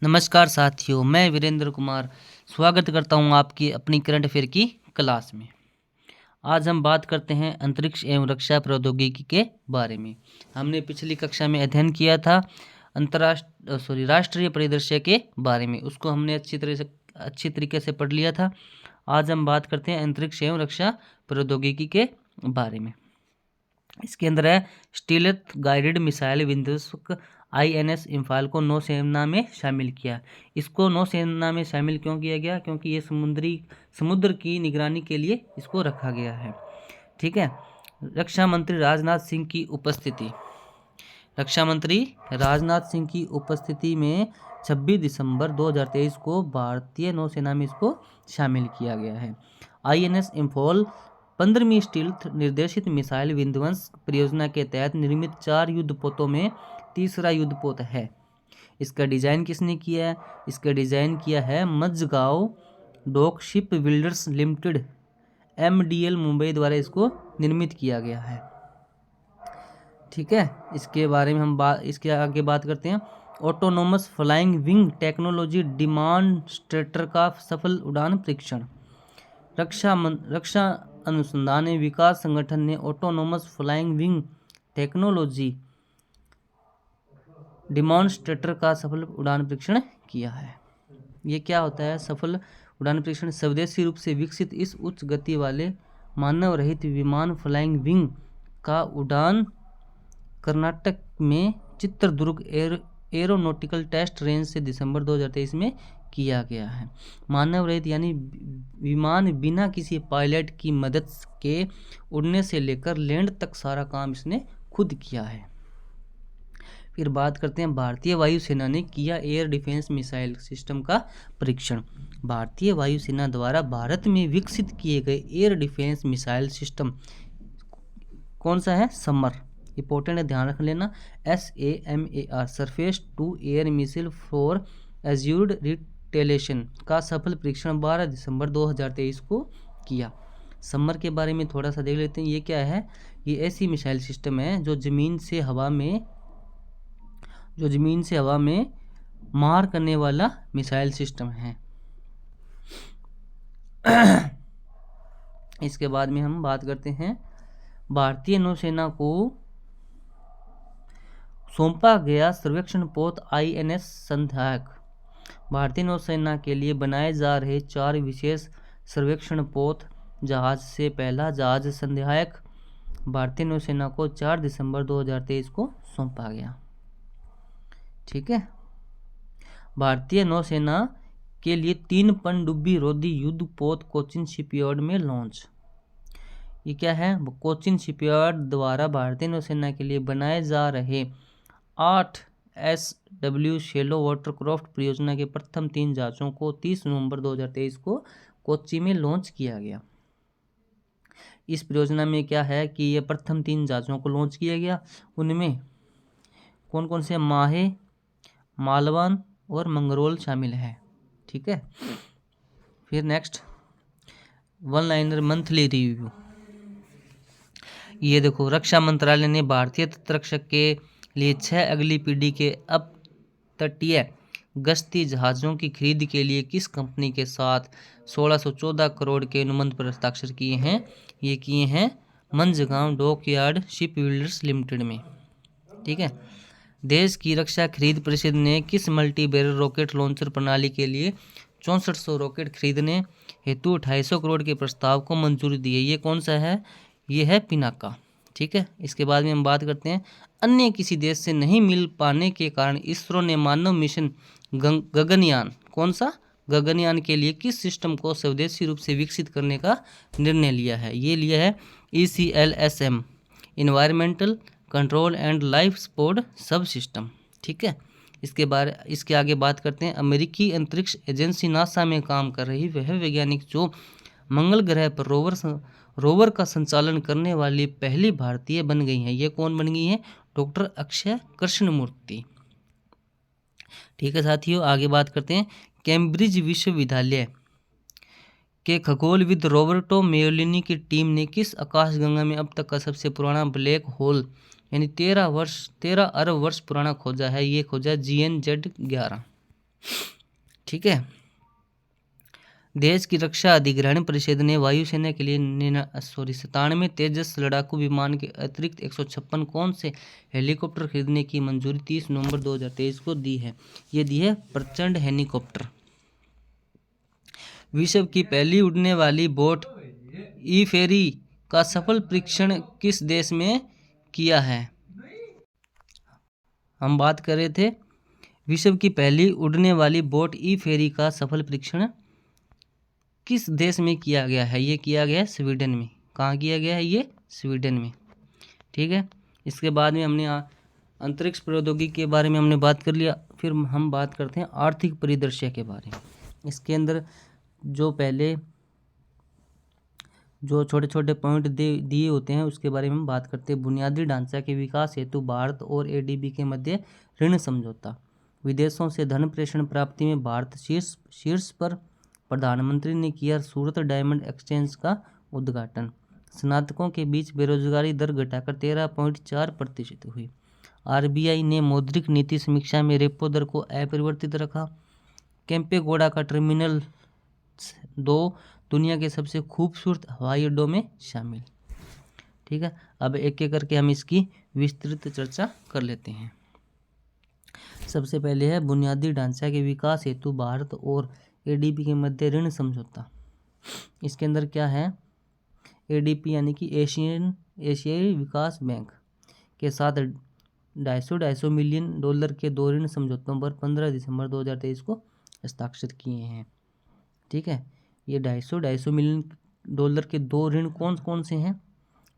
नमस्कार साथियों, मैं वीरेंद्र कुमार स्वागत करता हूं आपकी अपनी करंट अफेयर की क्लास में। आज हम बात करते हैं अंतरिक्ष एवं रक्षा प्रौद्योगिकी के बारे में। हमने पिछली कक्षा में अध्ययन किया था राष्ट्रीय परिदृश्य के बारे में। उसको हमने अच्छी तरीके से पढ़ लिया था। आज हम बात करते हैं अंतरिक्ष एवं रक्षा प्रौद्योगिकी के बारे में। इसके अंदर है स्टीलथ गाइडेड मिसाइल विध्वंसक INS इम्फाल को नौसेना में शामिल किया। इसको नौसेना में शामिल क्यों किया गया? क्योंकि ये समुद्र की निगरानी के लिए इसको रखा गया है। ठीक है। रक्षा मंत्री राजनाथ सिंह की उपस्थिति। रक्षा मंत्री राजनाथ सिंह की उपस्थिति में 26 दिसंबर 2023 को भारतीय नौसेना में इसको शामिल किया गया है। INS इम्फाल 15वीं स्टील्थ निर्देशित मिसाइल विध्वंस परियोजना के तहत निर्मित 4 युद्धपोतों में तीसरा युद्धपोत है। इसका डिज़ाइन किसने किया है? इसका डिज़ाइन किया है Mazagaon dock ship builders limited MDL Mumbai द्वारा इसको निर्मित किया गया है। ठीक है। इसके बारे में हम इसके आगे बात करते हैं। Autonomous flying wing technology demonstrator का सफल उड़ान परीक्षण। रक्षा अनुसंधान एवं विकास संगठन ने autonomous flying wing technology demonstrator का सफल उड़ान परीक्षण किया है। ये क्या होता है? सफल उड़ान परीक्षण स्वदेशी रूप से विकसित इस उच्च गति वाले मानव रहित विमान फ्लाइंग विंग का उड़ान कर्नाटक में चित्रदुर्ग एरोनॉटिकल टेस्ट रेंज से दिसंबर 2023 में किया गया है। मानव रहित यानी विमान बिना किसी पायलट की मदद के उड़ने से लेकर लैंड तक सारा काम इसने खुद किया है। फिर बात करते हैं भारतीय वायुसेना ने किया एयर डिफेंस मिसाइल सिस्टम का परीक्षण। भारतीय वायुसेना द्वारा भारत में विकसित किए गए एयर डिफेंस मिसाइल सिस्टम कौन सा है? समर। इंपॉर्टेंट है, ध्यान रख लेना। SAMAR surface to air missile for assured retaliation का सफल परीक्षण 12 दिसंबर 2023 को किया। समर के बारे में थोड़ा सा देख लेते हैं। ये क्या है? ये ऐसी मिसाइल सिस्टम है जो जमीन से हवा में मार करने वाला मिसाइल सिस्टम है। इसके बाद में हम बात करते हैं भारतीय नौसेना को सौंपा गया सर्वेक्षण पोत INS संध्यायक। भारतीय नौसेना के लिए बनाए जा रहे 4 विशेष सर्वेक्षण पोत जहाज से पहला जहाज संध्यायक भारतीय नौसेना को 4 दिसंबर 2023 को सौंपा गया। ठीक है। भारतीय नौसेना के लिए 3 पनडुब्बी रोधी युद्धपोत कोचिन शिपयार्ड में लॉन्च। ये क्या है? कोचिन शिपयार्ड द्वारा भारतीय नौसेना के लिए बनाए जा रहे 8 SW शैलो वाटरक्राफ्ट परियोजना के प्रथम 3 जहाजों को 30 नवंबर 2023 को कोच्चि में लॉन्च किया गया। इस परियोजना में क्या है कि ये प्रथम 3 जहाजों को लॉन्च किया गया। उनमें कौन कौन से? माहे, मालवान और मंगरोल शामिल है। ठीक है। फिर next one liner monthly review. ये देखो, रक्षा मंत्रालय ने भारतीय तटरक्षक के लिए 6 अगली पीढ़ी के अपतटीय गश्ती जहाज़ों की खरीद के लिए किस कंपनी के साथ 1614 करोड़ के अनुबंध पर हस्ताक्षर किए हैं? ये किए हैं Mazagaon dockyard ship builders limited में। ठीक है। देश की रक्षा खरीद परिषद ने किस मल्टी बैरल रॉकेट लॉन्चर प्रणाली के लिए 6400 रॉकेट खरीदने हेतु 250 करोड़ के प्रस्ताव को मंजूरी दी है? ये कौन सा है? ये है पिनाका। ठीक है। इसके बाद में हम बात करते हैं अन्य किसी देश से नहीं मिल पाने के कारण इसरो ने मानव मिशन गगनयान, कौन सा? गगनयान के लिए किस सिस्टम को स्वदेशी रूप से विकसित करने का निर्णय लिया है? ये लिया है ECLSM environmental control and life support सब सिस्टम। ठीक है। इसके आगे बात करते हैं अमेरिकी अंतरिक्ष एजेंसी नासा में काम कर रही वह वैज्ञानिक जो मंगल ग्रह पर रोवर का संचालन करने वाली पहली भारतीय बन गई हैं। ये कौन बन गई हैं? डॉक्टर अक्षय कृष्णमूर्ति। ठीक है साथियों, आगे बात करते हैं कैम्ब्रिज विश्वविद्यालय के खगोलविद रॉबर्टो मेयोलिनी की टीम ने किस आकाशगंगा में अब तक का सबसे पुराना ब्लैक होल यानी 13 अरब वर्ष पुराना खोजा है? ये खोजा GNZ11। ठीक है। देश की रक्षा अधिग्रहण परिषद ने वायुसेना के लिए 97 तेजस लड़ाकू विमान के अतिरिक्त 156 कौन से हेलीकॉप्टर खरीदने की मंजूरी 30 नवंबर 2023 को दी है? ये दी है प्रचंड हेलीकॉप्टर। विश्व की पहली उड़ने वाली बोट ई फेरी का सफल परीक्षण किस देश में किया है? हम बात कर रहे थे विश्व की पहली उड़ने वाली बोट ई फेरी का सफल परीक्षण किस देश में किया गया है? ये किया गया है स्वीडन में। कहाँ किया गया है? ये स्वीडन में। ठीक है। इसके बाद में हमने अंतरिक्ष प्रौद्योगिकी के बारे में हमने बात कर लिया। फिर हम बात करते हैं आर्थिक परिदृश्य के बारे में। इसके अंदर जो पहले जो छोटे छोटे पॉइंट दिए होते हैं उसके बारे में हम बात करते हैं। बुनियादी ढांचा के विकास हेतु भारत और एडीबी के मध्य ऋण समझौता। विदेशों से धन प्रेषण प्राप्ति में भारत शीर्ष पर। प्रधानमंत्री ने किया सूरत डायमंड एक्सचेंज का उद्घाटन। स्नातकों के बीच बेरोजगारी दर घटाकर 13.4% हुई। आरबीआई ने मौद्रिक नीति समीक्षा में रेपो दर को अपरिवर्तित रखा। केम्पेगौड़ा का टर्मिनल 2 दुनिया के सबसे खूबसूरत हवाई अड्डों में शामिल। ठीक है। अब एक एक करके हम इसकी विस्तृत चर्चा कर लेते हैं। सबसे पहले है बुनियादी ढांचा के विकास हेतु भारत और एडीबी के मध्य ऋण समझौता। इसके अंदर क्या है? एडीपी यानी कि एशियाई विकास बैंक के साथ 250 मिलियन डॉलर के 2 ऋण समझौतों पर 15 दिसंबर 2023 को हस्ताक्षर किए हैं। ठीक है। ये 250 मिलियन डॉलर के 2 ऋण कौन कौन से हैं?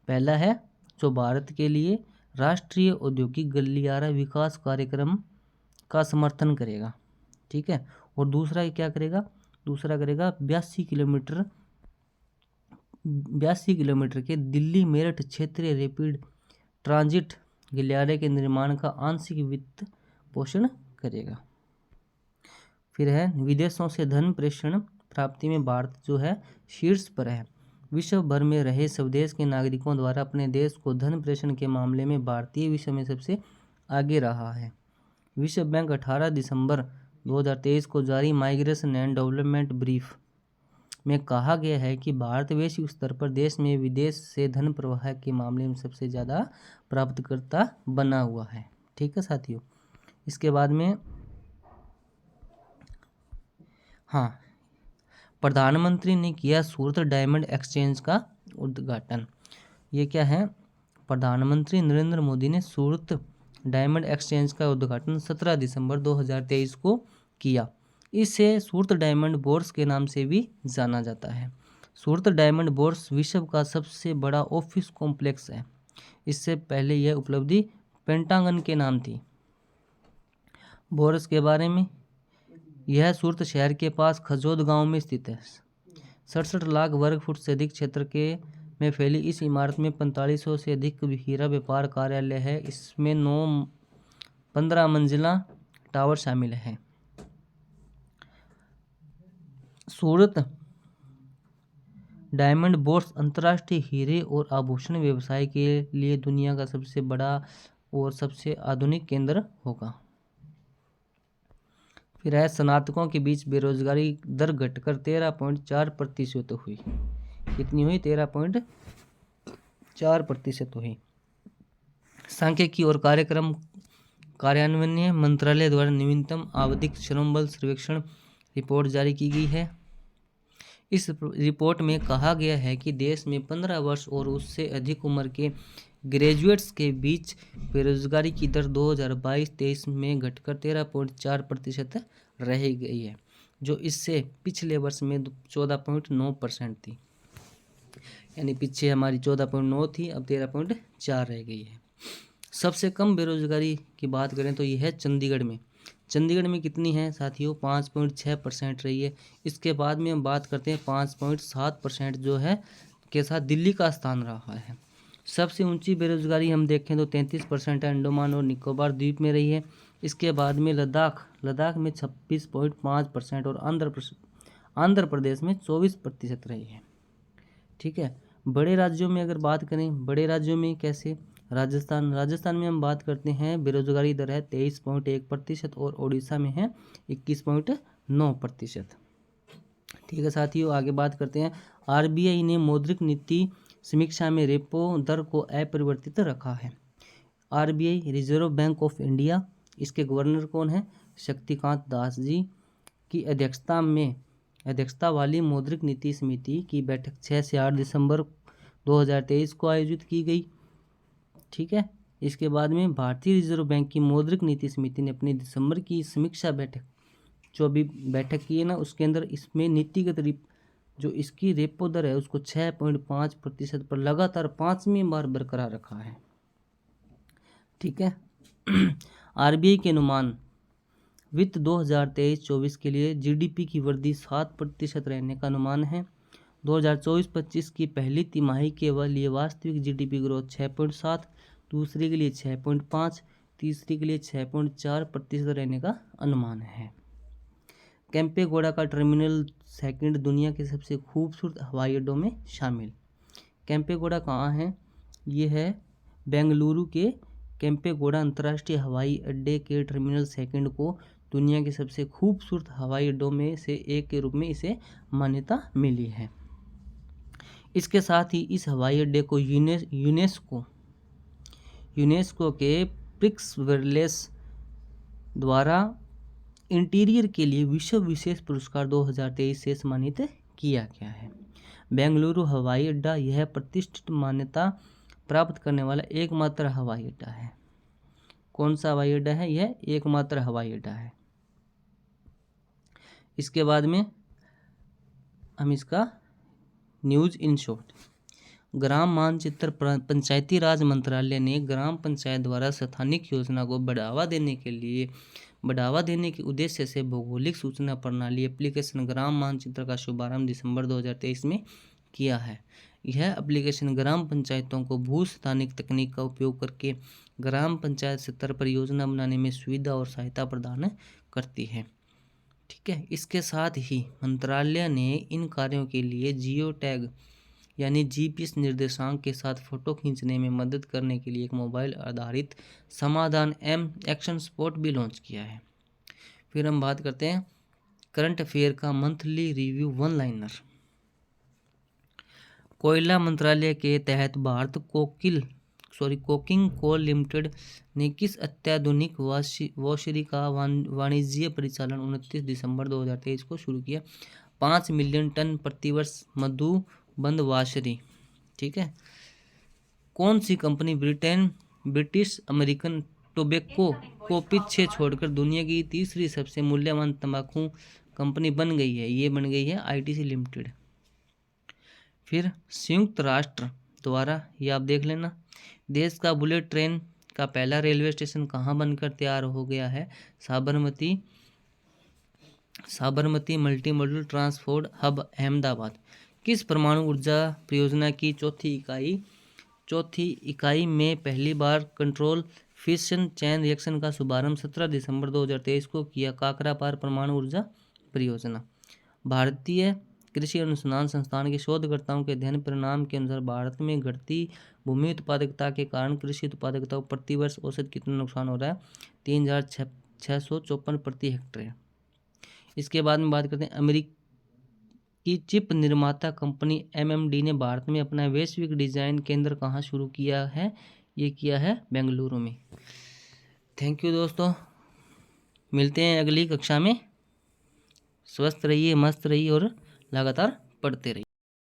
पहला है जो भारत के लिए राष्ट्रीय औद्योगिक गलियारा विकास कार्यक्रम का समर्थन करेगा। ठीक है। और दूसरा क्या करेगा? दूसरा करेगा 82 किलोमीटर के दिल्ली मेरठ क्षेत्रीय रैपिड ट्रांजिट गलियारे के निर्माण का आंशिक वित्त पोषण करेगा। फिर है विदेशों से धन प्रेषण प्राप्ति में भारत जो है शीर्ष पर है। विश्व भर में रहे स्वदेश के नागरिकों द्वारा अपने देश को धन प्रेषण के मामले में भारतीय विश्व में सबसे आगे रहा है। विश्व बैंक 18 दिसंबर 2023 को जारी माइग्रेशन एंड डेवलपमेंट ब्रीफ में कहा गया है कि भारत वैश्विक स्तर पर देश में विदेश से धन प्रवाह के मामले में सबसे ज़्यादा प्राप्तकर्ता बना हुआ है। ठीक है साथियों। इसके बाद में हाँ, प्रधानमंत्री ने किया सूरत डायमंड एक्सचेंज का उद्घाटन। ये क्या है? प्रधानमंत्री नरेंद्र मोदी ने सूरत डायमंड एक्सचेंज का उद्घाटन 17 दिसंबर 2023 को किया। इसे सूरत डायमंड बोर्स के नाम से भी जाना जाता है। सूरत डायमंड बोर्स विश्व का सबसे बड़ा ऑफिस कॉम्प्लेक्स है। इससे पहले यह उपलब्धि पेंटागन के नाम थी। बोर्स के बारे में, यह सूरत शहर के पास खजोद गांव में स्थित है। 67 लाख वर्ग फुट से अधिक क्षेत्र के में फैली इस इमारत में 4500 से अधिक हीरा व्यापार कार्यालय है। इसमें 15 मंजिला टावर शामिल है। सूरत डायमंड बोर्स अंतर्राष्ट्रीय हीरे और आभूषण व्यवसाय के लिए दुनिया का सबसे बड़ा और सबसे आधुनिक केंद्र होगा। फिर है स्नातकों के बीच बेरोजगारी दर घटकर 13.4% हुई। कितनी हुई? 13.4% हुई। सांख्यिकी और कार्यक्रम कार्यान्वयन मंत्रालय द्वारा नवीनतम आवधिक श्रम बल सर्वेक्षण रिपोर्ट जारी की गई है। इस रिपोर्ट में कहा गया है कि देश में 15 वर्ष और उससे अधिक उम्र के ग्रेजुएट्स के बीच बेरोजगारी की दर 2022-23 में घटकर 13.4% रह गई है, जो इससे पिछले वर्ष में 14.9% थी। यानी पीछे हमारी 14.9 थी, अब 13.4 रह गई है। सबसे कम बेरोजगारी की बात करें तो यह है चंडीगढ़ में। चंडीगढ़ में कितनी है साथियों? 5.6% रही है। इसके बाद में हम बात करते हैं 5.7% जो है के साथ दिल्ली का स्थान रहा है। सबसे ऊंची बेरोजगारी हम देखें तो 33% अंडमान और निकोबार द्वीप में रही है। इसके बाद में लद्दाख में 26.5% और आंध्र प्रदेश में 24% रही है। ठीक है। बड़े राज्यों में अगर बात करें, बड़े राज्यों में कैसे? राजस्थान में हम बात करते हैं, बेरोजगारी दर है 23.1% और उड़ीसा में है 21.9%। ठीक है साथियों, आगे बात करते हैं। आरबीआई ने मौद्रिक नीति समीक्षा में रेपो दर को अपरिवर्तित रखा है। RBI reserve bank of India, इसके गवर्नर कौन है? शक्तिकांत दास जी की अध्यक्षता वाली मौद्रिक नीति समिति की बैठक 6 से 8 दिसंबर 2023 को आयोजित की गई। ठीक है, इसके बाद में भारतीय रिजर्व बैंक की मौद्रिक नीति समिति ने अपनी दिसंबर की समीक्षा बैठक जो अभी बैठक की है ना, उसके अंदर इसमें नीतिगत जो इसकी रेपो दर है उसको 6.5% पर लगातार 5वीं बार बरकरार रखा है। ठीक है। आरबीआई के अनुमान, वित्त 2023-24 के लिए जीडीपी की वृद्धि 7% रहने का अनुमान है। 2024-25 की पहली तिमाही के लिए वास्तविक जीडीपी ग्रोथ 6.7, दूसरी के लिए 6.5, तीसरी के लिए 6.4% रहने का अनुमान है। केम्पेगौड़ा का टर्मिनल 2 दुनिया के सबसे खूबसूरत हवाई अड्डों में शामिल। केम्पेगौड़ा कहाँ है? ये है बेंगलुरु के केम्पेगौड़ा अंतर्राष्ट्रीय हवाई अड्डे के टर्मिनल 2 को दुनिया के सबसे खूबसूरत हवाई अड्डों में से एक के रूप में इसे मान्यता मिली है। इसके साथ ही इस हवाई अड्डे को यूनेस्को के प्रिक्स वर्लेस द्वारा इंटीरियर के लिए विश्व विशेष पुरस्कार 2023 से सम्मानित किया गया है। बेंगलुरु हवाई अड्डा यह प्रतिष्ठित मान्यता प्राप्त करने वाला एकमात्र हवाई अड्डा है। कौन सा हवाई अड्डा है? यह एकमात्र हवाई अड्डा है। इसके बाद में हम इसका न्यूज इन शॉर्ट। ग्राम मानचित्र पंचायती राज मंत्रालय ने ग्राम पंचायत द्वारा स्थानिक योजना को बढ़ावा देने के उद्देश्य से भौगोलिक सूचना प्रणाली एप्लीकेशन ग्राम मानचित्र का शुभारंभ दिसंबर 2023 में किया है। यह एप्लीकेशन ग्राम पंचायतों को भू स्थानिक तकनीक का उपयोग करके ग्राम पंचायत स्तर पर योजना बनाने में सुविधा और सहायता प्रदान करती है। ठीक है, इसके साथ ही मंत्रालय ने इन कार्यों के लिए जियो टैग यानी जीपीएस निर्देशांक के साथ फोटो खींचने में मदद करने के लिए एक मोबाइल आधारित समाधान एक्शन स्पॉट भी लॉन्च किया है। फिर हम बात करते हैं करंट अफेयर का मंथली रिव्यू वन लाइनर। कोयला मंत्रालय के तहत भारत कोकिंग कोल लिमिटेड ने किस अत्याधुनिक वॉशरी का वाणिज्य परिचालन 29 दिसंबर 2023 को शुरू किया? 5 मिलियन टन प्रतिवर्ष मधुबंध वाशरी। ठीक है। कौन सी कंपनी ब्रिटिश अमेरिकन टोबैको को पीछे छोड़कर दुनिया की तीसरी सबसे मूल्यवान तंबाकू कंपनी बन गई है? ये बन गई है आईटीसी लिमिटेड। फिर संयुक्त राष्ट्र द्वारा, ये आप देख लेना, देश का बुलेट ट्रेन का पहला रेलवे स्टेशन कहाँ बनकर तैयार हो गया है? Sabarmati multi modal transport hub Ahmedabad. किस परमाणु ऊर्जा परियोजना की चौथी इकाई में पहली बार कंट्रोल फिशन चैन रिएक्शन का शुभारंभ 17 दिसंबर 2023 को किया? काकरापार परमाणु ऊर्जा परियोजना। भारतीय कृषि अनुसंधान संस्थान के शोधकर्ताओं के अध्ययन परिणाम के अनुसार भारत में घटती भूमि उत्पादकता के कारण कृषि उत्पादकता को प्रतिवर्ष औसत कितना नुकसान हो रहा है? 3654 प्रति हेक्टेयर। इसके बाद में बात करते हैं अमेरिकी चिप निर्माता कंपनी एमएमडी ने भारत में अपना वैश्विक डिजाइन केंद्र कहाँ शुरू किया है? ये किया है बेंगलुरु में। थैंक यू दोस्तों, मिलते हैं अगली कक्षा में। स्वस्थ रहिए, मस्त रहिए और लगातार पढ़ते रहिए।